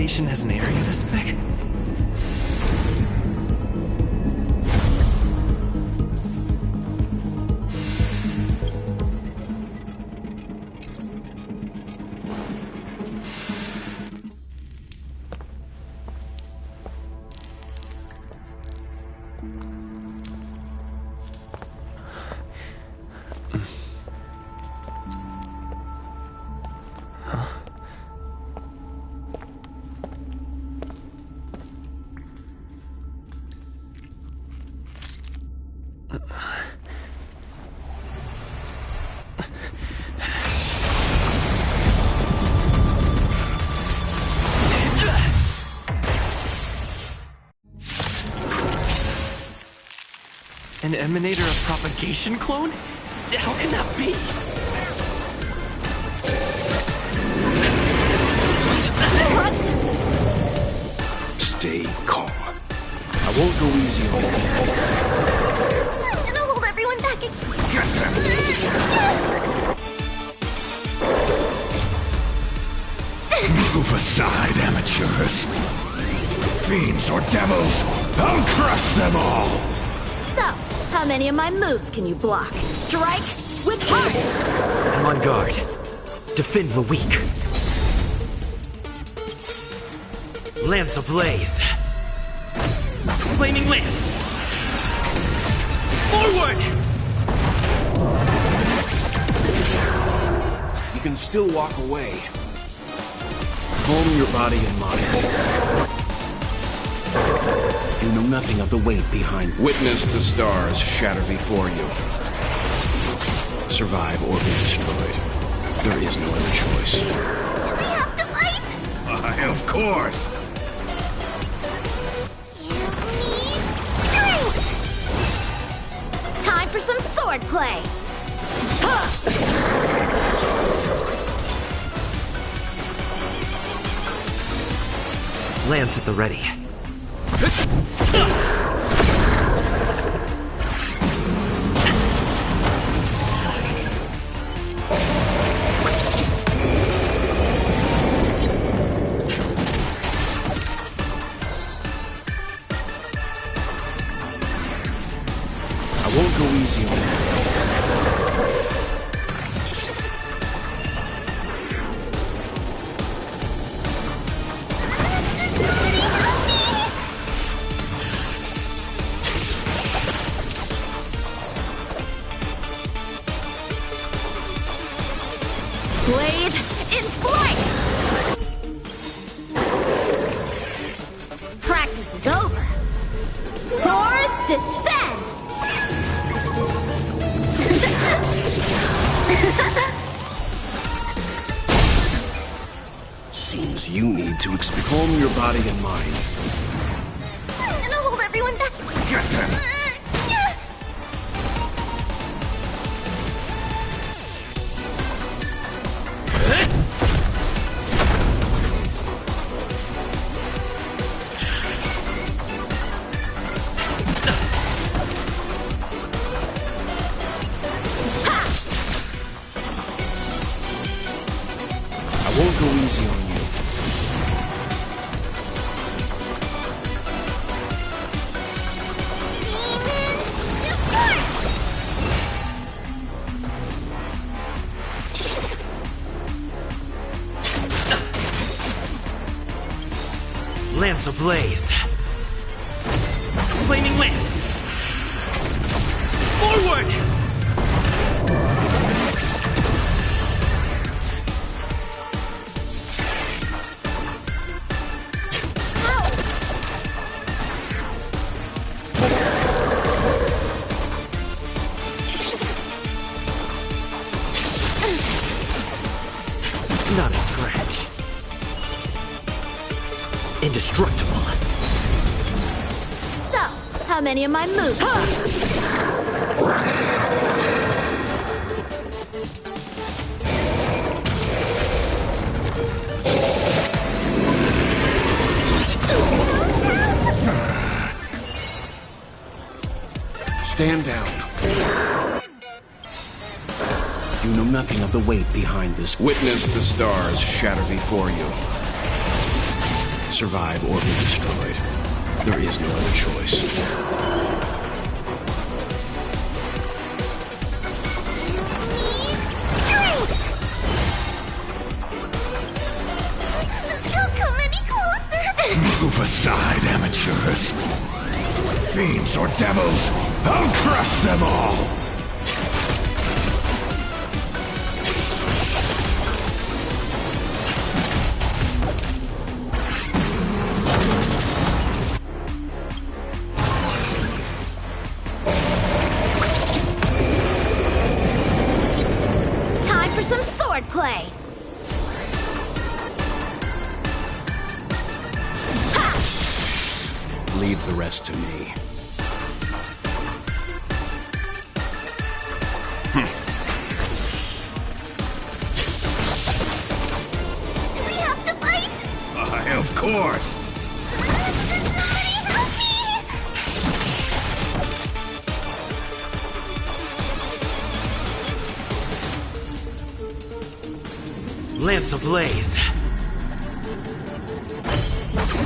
Has an area this big? An emanator of propagation clone? How can that be?
Stay calm. I won't go easy on you.
I'm gonna hold everyone back.
Get them! Move aside, amateurs. Fiends or devils, I'll crush them all!
So, how many of my moves can you block? Strike with heart!
I'm on guard. Defend the weak. Lance ablaze. Flaming lance. Forward!
You can still walk away. Calm your body and mind. You know nothing of the weight behind. Witness the stars shatter before you. Survive or be destroyed. There is no other choice.
Do we have to fight?
Of course!
Time for some swordplay!
Lance at the ready.
I won't go easy on you.
Blade in flight!
descend!
Seems you need to calm your body and mind.
I'm gonna hold everyone back.
Get them! I won't go easy on you.
Lance ablaze. Flaming lance. Forward! Not a scratch. Indestructible.
So, how many of my moves?
Stand down. You know nothing of the weight behind this. Witness the stars shatter before you. Survive or be destroyed. There is no other choice.
Don't come any closer!
Move aside, amateurs. Fiends or devils, I'll crush them all!
Time for some sword play!
Leave the rest to me.
We have to fight!
Why, of course!
Somebody help me!
Lance ablaze.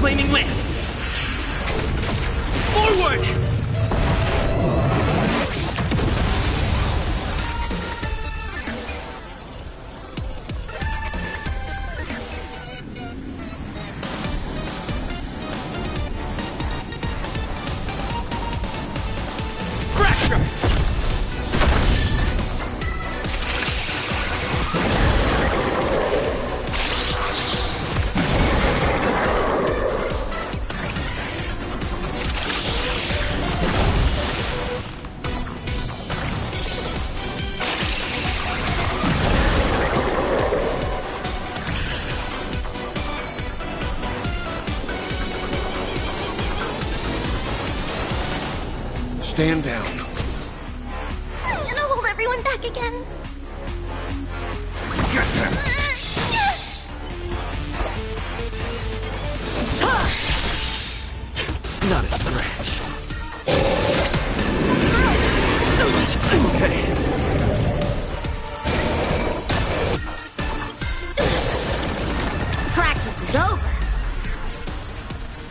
Flaming lance. Forward! Fracture!
Stand down.
I'm gonna hold everyone back again.
Get them!
Not a scratch. Okay.
Practice is over.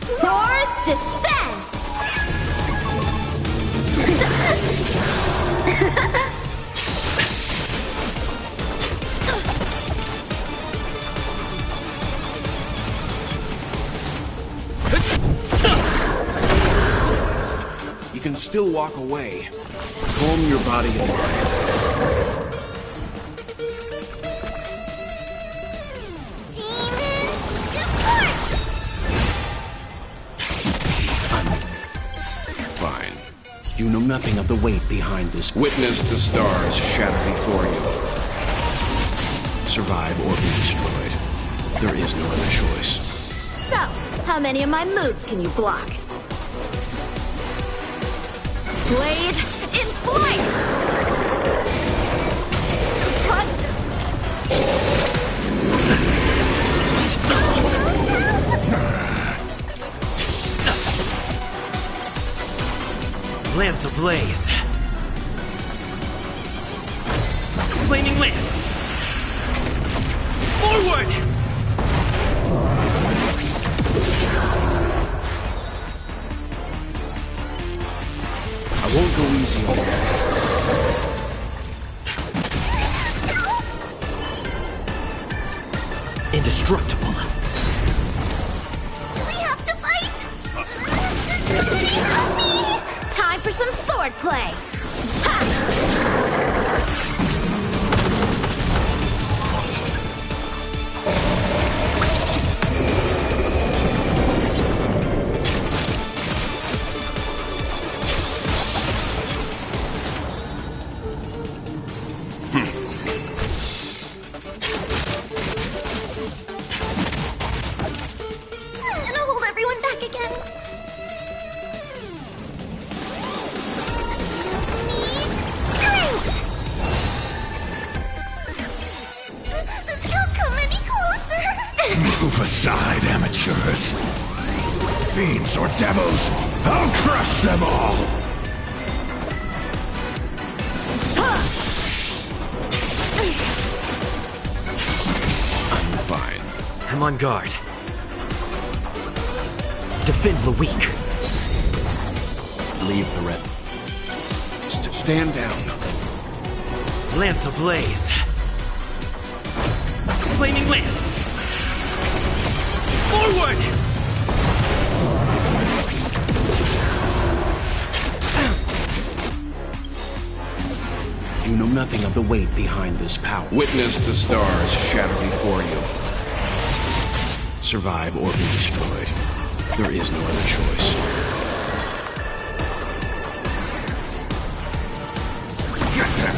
Swords descend!
You can still walk away. Calm your body and mind.
Demon, depart!
Fine. You know nothing of the weight behind this.
Witness the stars shatter before you.
Survive or be destroyed. There is no other choice.
So, how many of my moves can you block? Blade in flight! Impressive!
Lance ablaze. Flaming lance. Forward!
I won't go easy on you.
Indestructible.
We have to fight! Time for some sword play! Ha! I'm gonna hold everyone back again. Don't come any closer.
Move aside, amateurs. Fiends or devils, I'll crush them all!
I'm fine. I'm on guard. Defend the weak.
Leave the red.
Stand down.
Lance ablaze. Flaming lance. Forward!
You know nothing of the weight behind this power.
Witness the stars shatter before you.
Survive or be destroyed. There is no other choice.
Get them!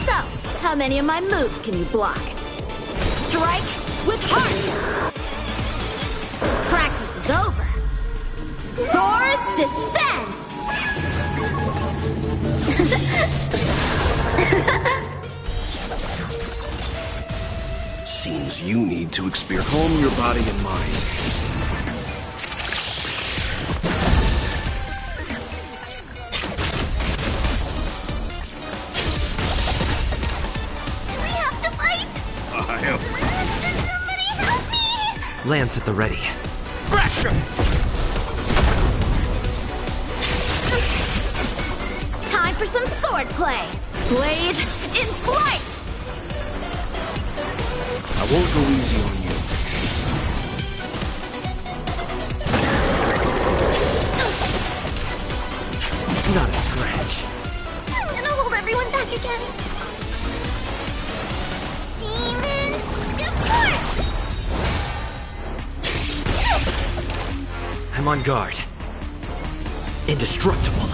So, how many of my moves can you block? Strike with heart! Practice is over. Swords descend!
Seems you need to experience. Calm your body and mind.
We have to fight! Somebody help me!
Lance at the ready. Fracture!
Time for some sword play. Blade in flight!
I won't go easy on you.
Not a scratch.
I'm gonna hold everyone back again. Demons depart!
I'm on guard. Indestructible.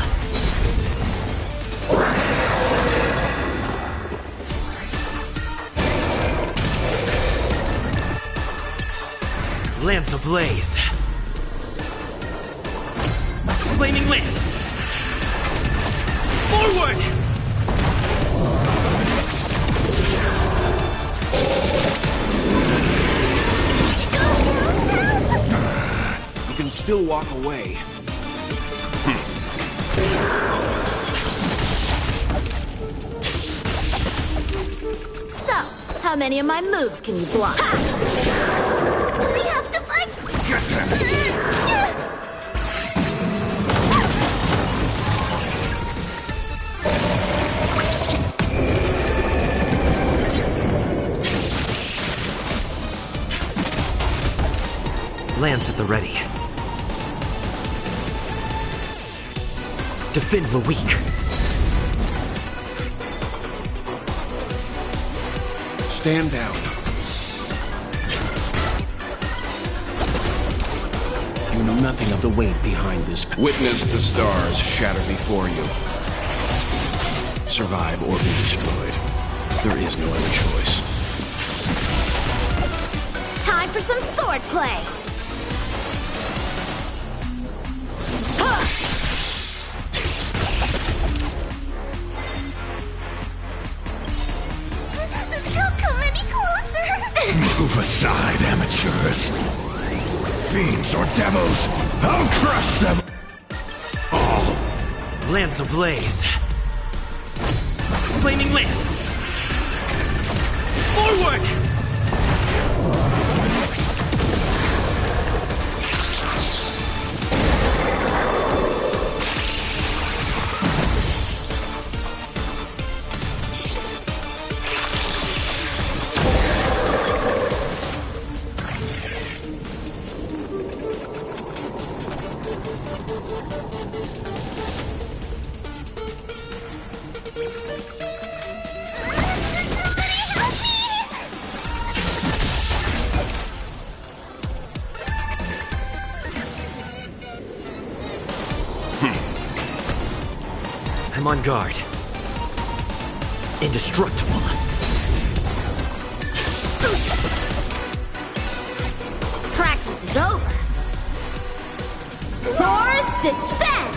Lance ablaze. Flaming lance. Forward!
You can still walk away.
So, how many of my moves can you block? We have to fight!
Get them!
Lance at the ready. Defend the weak.
Stand down.
You know nothing of the weight behind this.
Witness the stars shatter before you. Survive or be destroyed. There is no other choice.
Time for some sword play. Don't come any closer.
Move aside, amateurs. Fiends or devils, I'll crush them all.
Lance ablaze. Flaming lance. Forward! I'm on guard. Indestructible.
Practice is over. Swords descend!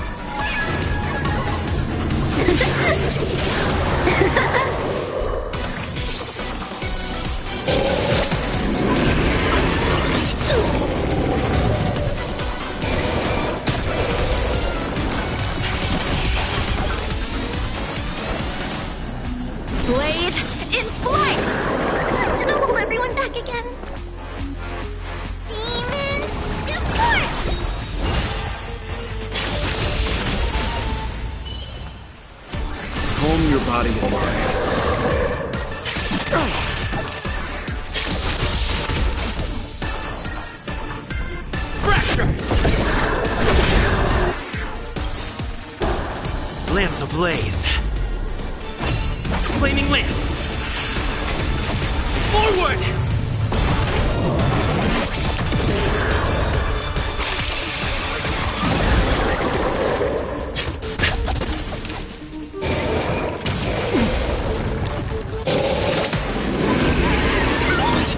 Blade in flight! Gonna hold everyone back again. Demons depart!
Calm your body and mind.
Lance ablaze. Flaming lance. Forward!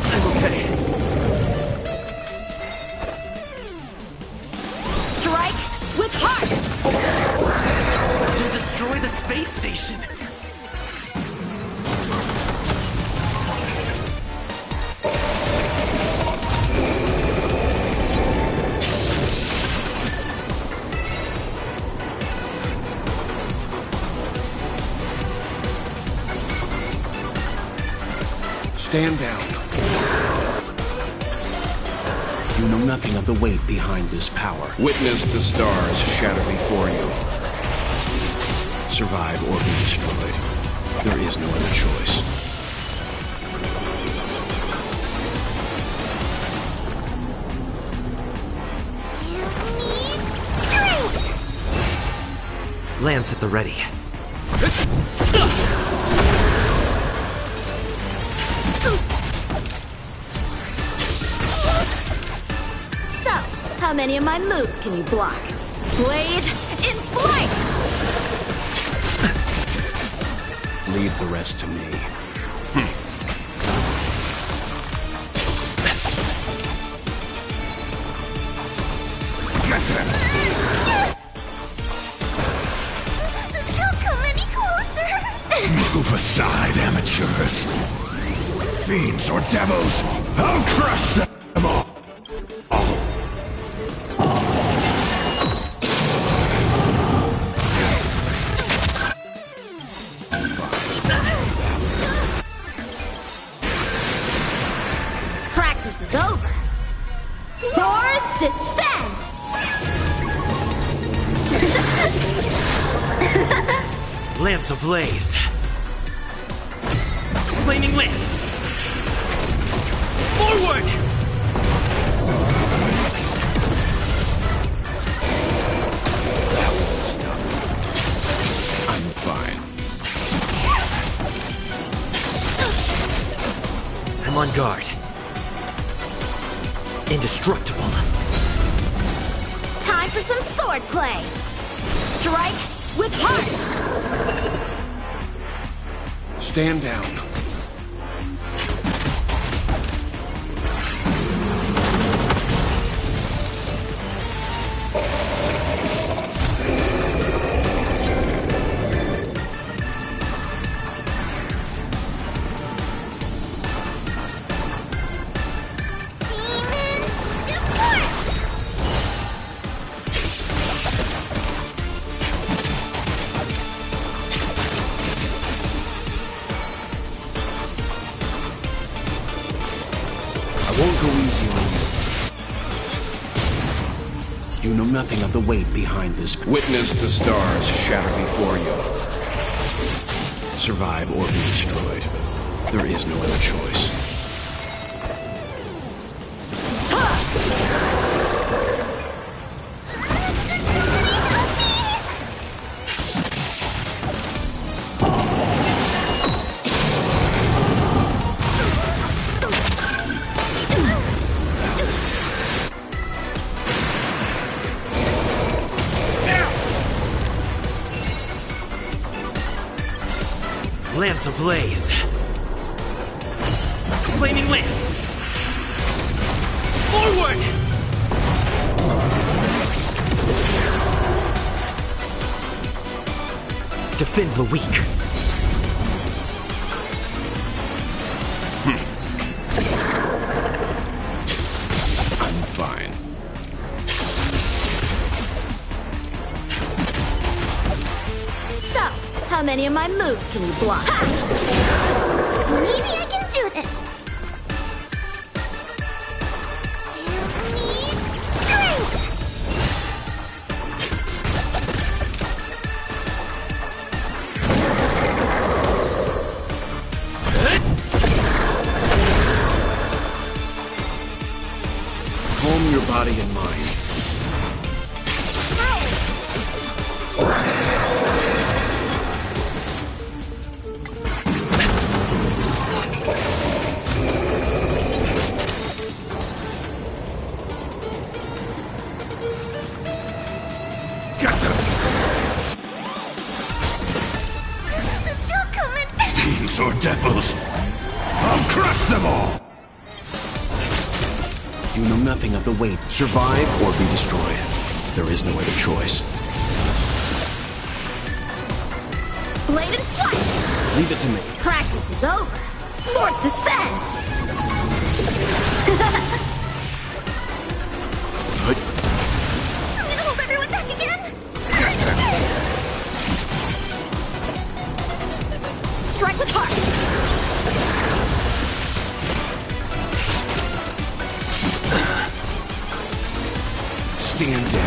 I'm okay.
Strike with heart!
You'll destroy the space station.
Stand down.
You know nothing of the weight behind this power.
Witness the stars shatter before you. Survive or be destroyed. There is no other choice.
Lance at the ready.
So, how many of my moves can you block? Blade in flight!
Leave the rest to me.
Get them!
Don't come any closer!
Move aside, amateurs. Fiends or devils, I'll crush them all.
Practice is over. Swords descend!
Lance ablaze. Flaming lance. Forward!
That won't stop. I'm fine.
I'm on guard. Indestructible.
Time for some sword play. Strike with heart.
Stand down. I won't go easy on you. You know nothing of the weight behind this. Witness the stars shatter before you. Survive or be destroyed. There is no other choice.
Lance ablaze. Flaming lance. Forward! Defend the weak.
I'm fine.
So, how many of my moves can you block? Ha! Maybe I can do this. You need strength.
Calm your body and mind.
Fiends or devils, I'll crush them all!
You know nothing of the weight. Survive or be destroyed. There is no other choice.
Blade and flight.
Leave it to me.
Practice is over. Swords descend.
Good.
I'm gonna hold everyone back again. Strike with heart.
Stand down.